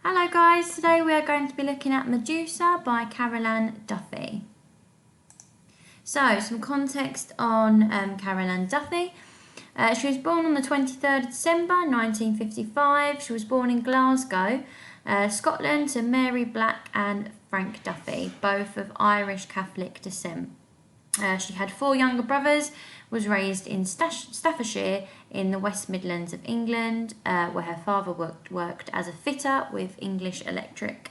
Hello guys, today we are going to be looking at Medusa by Duffy. So, some context on Duffy. She was born on the 23rd of December 1955. She was born in Glasgow, Scotland, to Mary Black and Frank Duffy, both of Irish Catholic descent. She had 4 younger brothers, was raised in Staffordshire in the West Midlands of England, where her father worked as a fitter with English Electric.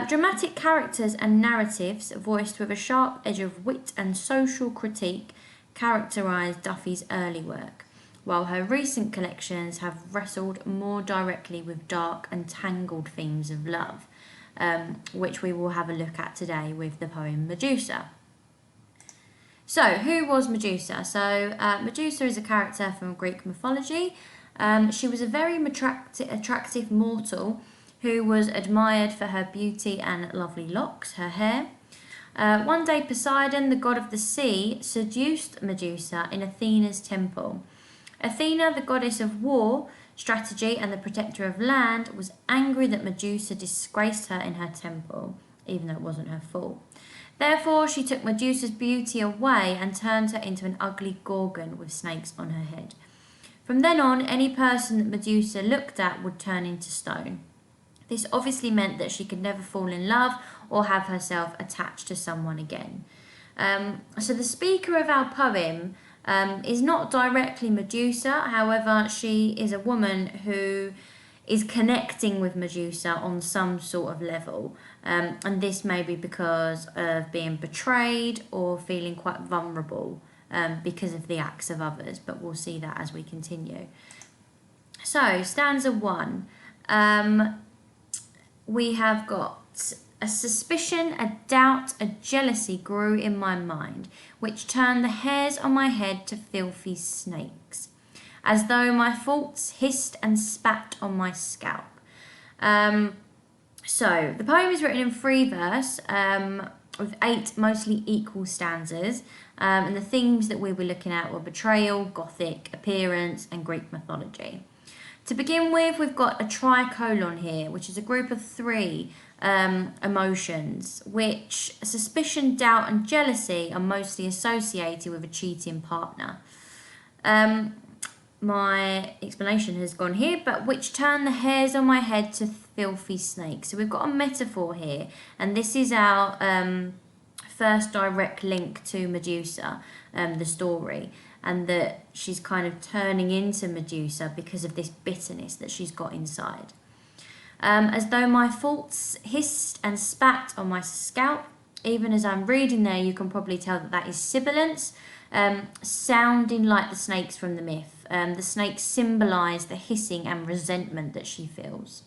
Dramatic characters and narratives, voiced with a sharp edge of wit and social critique, characterised Duffy's early work, while her recent collections have wrestled more directly with dark and tangled themes of love, which we will have a look at today with the poem Medusa. So, who was Medusa? Medusa is a character from Greek mythology. She was a very attractive mortal who was admired for her beauty and lovely locks, her hair. One day, Poseidon, the god of the sea, seduced Medusa in Athena's temple. Athena, the goddess of war, strategy, and the protector of land, was angry that Medusa disgraced her in her temple, even though it wasn't her fault. Therefore, she took Medusa's beauty away and turned her into an ugly gorgon with snakes on her head. From then on, any person that Medusa looked at would turn into stone. This obviously meant that she could never fall in love or have herself attached to someone again. So the speaker of our poem is not directly Medusa. However, she is a woman who is connecting with Medusa on some sort of level. And this may be because of being betrayed or feeling quite vulnerable because of the acts of others, but we'll see that as we continue. So, stanza 1. We have got a suspicion, a doubt, a jealousy grew in my mind, which turned the hairs on my head to filthy snakes, as though my faults hissed and spat on my scalp. So, the poem is written in 3 verse with 8 mostly equal stanzas, and the themes that we were looking at were betrayal, Gothic, appearance, and Greek mythology. To begin with, we've got a tricolon here, which is a group of 3 emotions, which suspicion, doubt, and jealousy are mostly associated with a cheating partner. My explanation has gone here, but which turn the hairs on my head to filthy snakes. So we've got a metaphor here, and this is our first direct link to Medusa, the story, and that she's kind of turning into Medusa because of this bitterness that she's got inside. As though my faults hissed and spat on my scalp. Even as I'm reading there, you can probably tell that that is sibilance, sounding like the snakes from the myth. The snakes symbolise the hissing and resentment that she feels.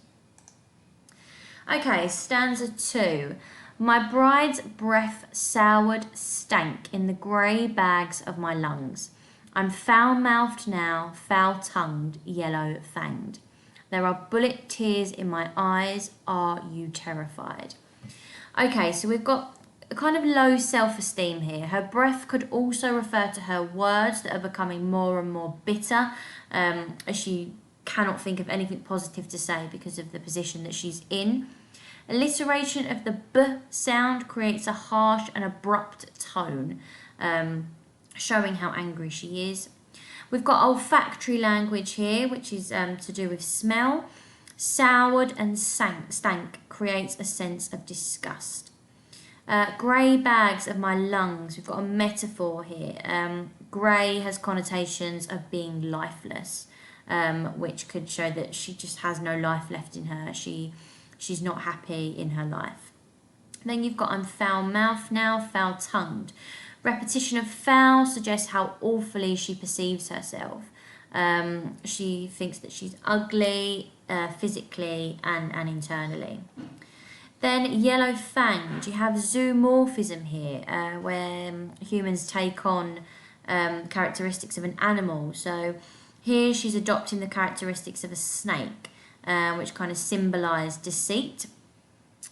Okay, stanza 2. My bride's breath soured stank in the grey bags of my lungs. I'm foul-mouthed now, foul-tongued, yellow-fanged. There are bullet tears in my eyes, are you terrified? Okay, so we've got a kind of low self-esteem here. Her breath could also refer to her words that are becoming more and more bitter, as she cannot think of anything positive to say because of the position that she's in. Alliteration of the B sound creates a harsh and abrupt tone, showing how angry she is. We've got olfactory language here, which is to do with smell. Soured and stank creates a sense of disgust. Grey bags of my lungs. We've got a metaphor here. Grey has connotations of being lifeless, which could show that she just has no life left in her. She's not happy in her life. Then you've got I'm foul-mouthed now, foul-tongued. Repetition of foul suggests how awfully she perceives herself. She thinks that she's ugly, physically and internally. Then yellow-fanged, you have zoomorphism here, where humans take on characteristics of an animal. So here she's adopting the characteristics of a snake, which kind of symbolise deceit.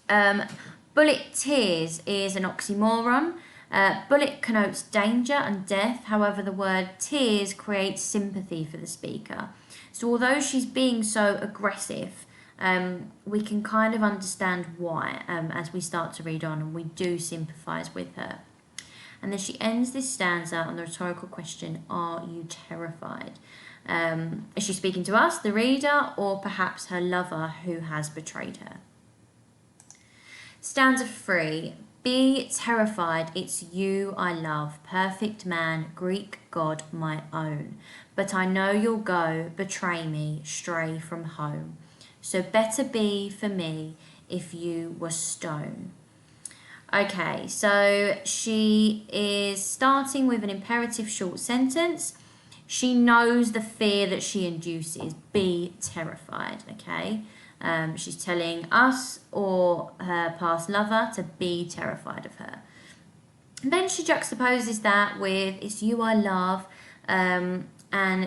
Bullet tears is an oxymoron. Bullet connotes danger and death. However, the word tears creates sympathy for the speaker. So although she's being so aggressive, we can kind of understand why as we start to read on, and we do sympathise with her. And then she ends this stanza on the rhetorical question, are you terrified? Is she speaking to us, the reader, or perhaps her lover who has betrayed her? Stanza 3. Be terrified, it's you I love, perfect man, Greek god my own. But I know you'll go, betray me, stray from home. So better be for me if you were stone. Okay, so she is starting with an imperative short sentence. She knows the fear that she induces. Be terrified, okay? She's telling us or her past lover to be terrified of her. And then she juxtaposes that with it's you I love, and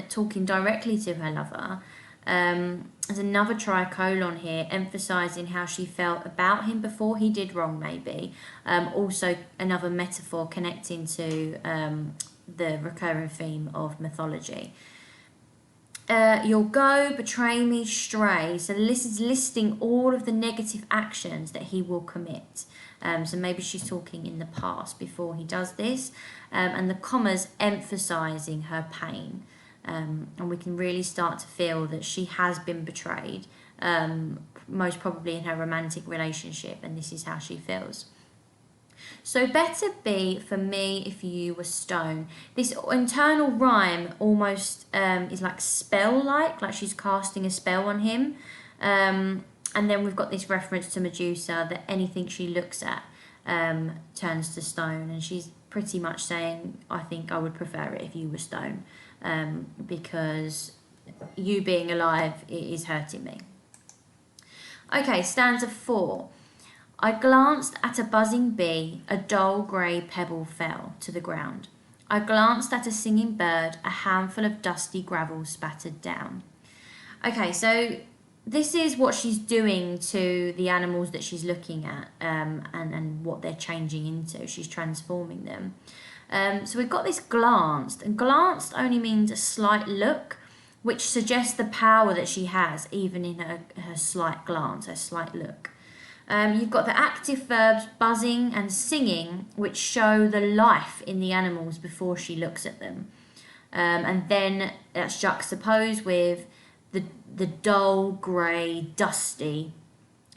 talking directly to her lover. There's another tricolon here emphasising how she felt about him before he did wrong, maybe. Also another metaphor connecting to the recurring theme of mythology. You'll go, betray me, stray. So this is listing all of the negative actions that he will commit. So maybe she's talking in the past before he does this. And the commas emphasising her pain. And we can really start to feel that she has been betrayed, most probably in her romantic relationship, and this is how she feels. So better be for me if you were stone. This internal rhyme almost is like spell-like she's casting a spell on him. And then we've got this reference to Medusa that anything she looks at turns to stone. And she's pretty much saying, I think I would prefer it if you were stone, because you being alive is hurting me. Okay, stanza 4. I glanced at a buzzing bee, a dull grey pebble fell to the ground. I glanced at a singing bird, a handful of dusty gravel spattered down. Okay, so this is what she's doing to the animals that she's looking at, and what they're changing into. She's transforming them. So we've got this glanced, and glanced only means a slight look, which suggests the power that she has even in her slight glance, her slight look. You've got the active verbs buzzing and singing, which show the life in the animals before she looks at them. And then that's juxtaposed with the dull, grey, dusty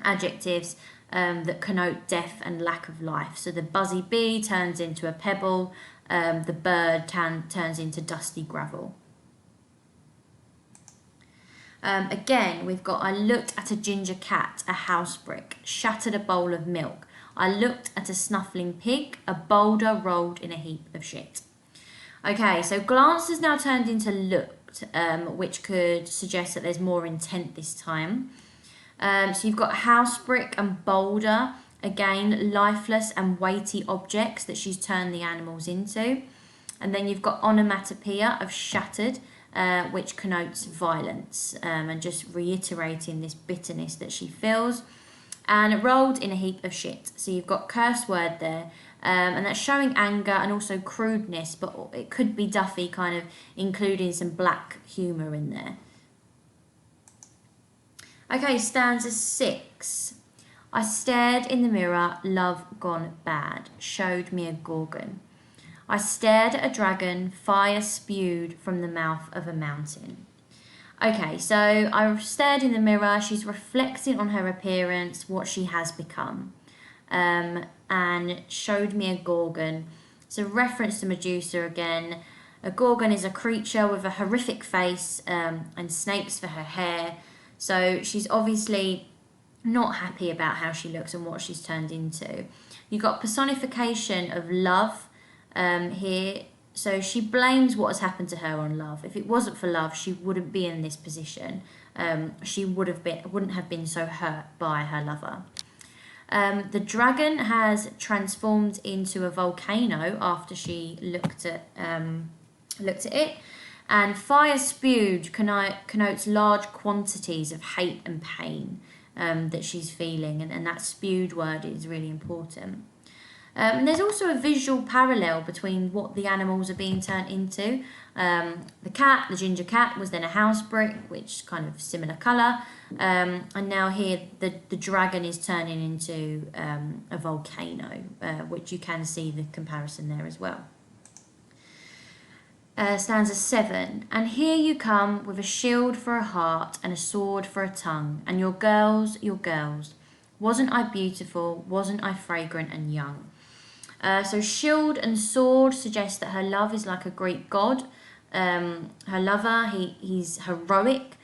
adjectives that connote death and lack of life. So the buzzy bee turns into a pebble, the bird turns into dusty gravel. Again, we've got I looked at a ginger cat, a house brick, shattered a bowl of milk. I looked at a snuffling pig, a boulder rolled in a heap of shit. Okay, so glance has now turned into looked, which could suggest that there's more intent this time. So you've got house brick and boulder, again, lifeless and weighty objects that she's turned the animals into. And then you've got onomatopoeia of shattered, which connotes violence, and just reiterating this bitterness that she feels. And rolled in a heap of shit. So you've got curse word there, and that's showing anger and also crudeness, but it could be Duffy kind of including some black humour in there. Okay, stanza 6. I stared in the mirror, love gone bad, showed me a gorgon. I stared at a dragon, fire spewed from the mouth of a mountain. Okay, so I stared in the mirror, she's reflecting on her appearance, what she has become, and showed me a gorgon. It's a reference to Medusa again. A gorgon is a creature with a horrific face, and snakes for her hair. So she's obviously not happy about how she looks and what she's turned into. You've got personification of love here. So she blames what has happened to her on love. If it wasn't for love, she wouldn't be in this position. She wouldn't have been so hurt by her lover. The dragon has transformed into a volcano after she looked at it. And fire spewed connotes large quantities of hate and pain that she's feeling. And that spewed word is really important. And there's also a visual parallel between what the animals are being turned into. The cat, the ginger cat, was then a house brick, which kind of similar colour. And now here the dragon is turning into a volcano, which you can see the comparison there as well. Stanza 7. And here you come with a shield for a heart and a sword for a tongue, and your girls, wasn't I beautiful, wasn't I fragrant and young? So shield and sword suggest that her love is like a Greek god. Her lover, he's heroic.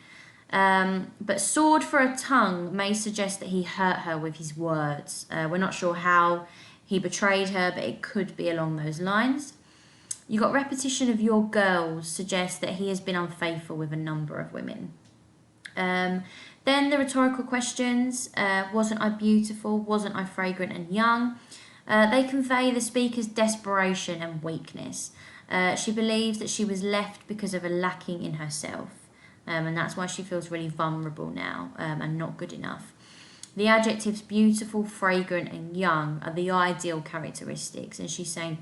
But sword for a tongue may suggest that he hurt her with his words. We're not sure how he betrayed her, but it could be along those lines. You got repetition of your girls suggests that he has been unfaithful with a number of women. Then the rhetorical questions, wasn't I beautiful, wasn't I fragrant and young? They convey the speaker's desperation and weakness. She believes that she was left because of a lacking in herself, and that's why she feels really vulnerable now and not good enough. The adjectives beautiful, fragrant and young are the ideal characteristics, and she's saying,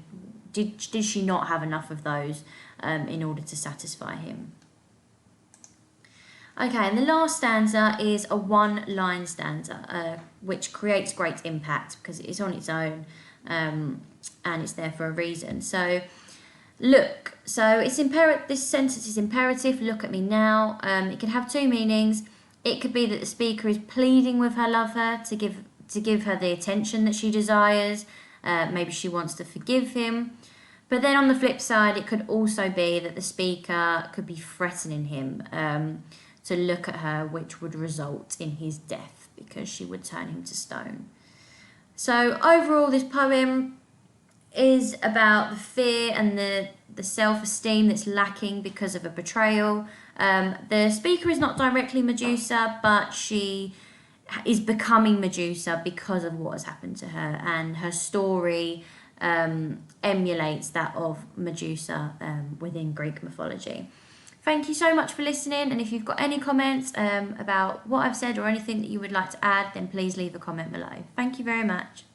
did she not have enough of those in order to satisfy him? Okay, and the last stanza is a one-line stanza, which creates great impact because it's on its own and it's there for a reason. So, look. So it's this sentence is imperative. Look at me now. It can have two meanings. It could be that the speaker is pleading with her lover to give her the attention that she desires. Maybe she wants to forgive him. But then on the flip side, it could also be that the speaker could be threatening him to look at her, which would result in his death because she would turn him to stone. So overall, this poem is about the fear and the self-esteem that's lacking because of a betrayal. The speaker is not directly Medusa, but she is becoming Medusa because of what has happened to her, and her story emulates that of Medusa within Greek mythology. Thank you so much for listening, and if you've got any comments about what I've said or anything that you would like to add, then please leave a comment below. Thank you very much.